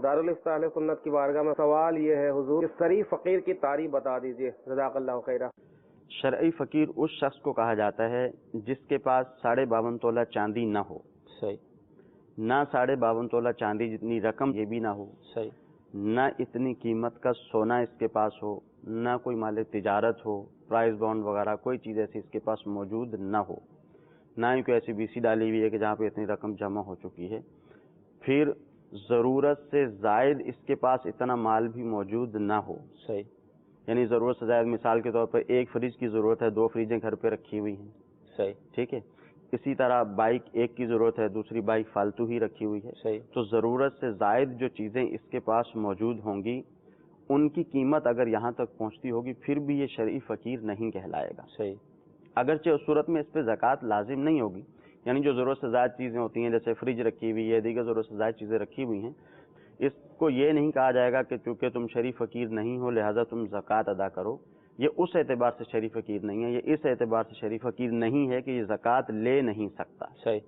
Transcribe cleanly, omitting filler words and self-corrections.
दारुल-इफ्ता अहले सुन्नत की बारगाह में सवाल ये है हुजूर, इस शरीफ फकीर की तारीफ बता दीजिए, जज़ाकल्लाहु खैरा। शरई फकीर उस शख्स को कहा जाता है जिसके पास 52.5 तोला चांदी ना हो। सही। ना 52.5 तोला चांदी जितनी रकम ये भी ना हो। सही। ना इतनी कीमत का सोना इसके पास हो, ना कोई माल तिजारत हो, प्राइस बॉन्ड वगैरह कोई चीज़ ऐसी इसके पास मौजूद ना हो, ना ही कोई ऐसी बीसी डाली हुई है कि जहाँ पे इतनी रकम जमा हो चुकी है। फिर ज़रूरत से ज़ायद इसके पास इतना माल भी मौजूद ना हो। सही। यानी ज़रूरत से ज़ायद, मिसाल के तौर पर एक फ्रिज की ज़रूरत है, 2 फ्रिजें घर पे रखी हुई हैं। सही। ठीक है। इसी तरह बाइक एक की ज़रूरत है, दूसरी बाइक फालतू ही रखी हुई है। सही। तो ज़रूरत से ज़ायद जो चीज़ें इसके पास मौजूद होंगी उनकी कीमत अगर यहाँ तक पहुँचती होगी फिर भी ये शरई फ़कीर नहीं कहलाएगा। सही। अगरचे उस सूरत में इस पर ज़कात लाजिम नहीं होगी, यानी जो ज़रूरत से ज़्यादा चीज़ें होती हैं जैसे फ्रिज रखी हुई है, दीगर ज़रूरत से ज़्यादा चीज़ें रखी हुई हैं, इसको ये नहीं कहा जाएगा कि चूँकि तुम शरई फ़कीर नहीं हो लिहाजा तुम ज़कात अदा करो। ये उस एतबार से शरई फ़कीर नहीं है, ये इस एतबार से शरई फ़कीर नहीं है कि ये ज़कात ले नहीं सकता। सही।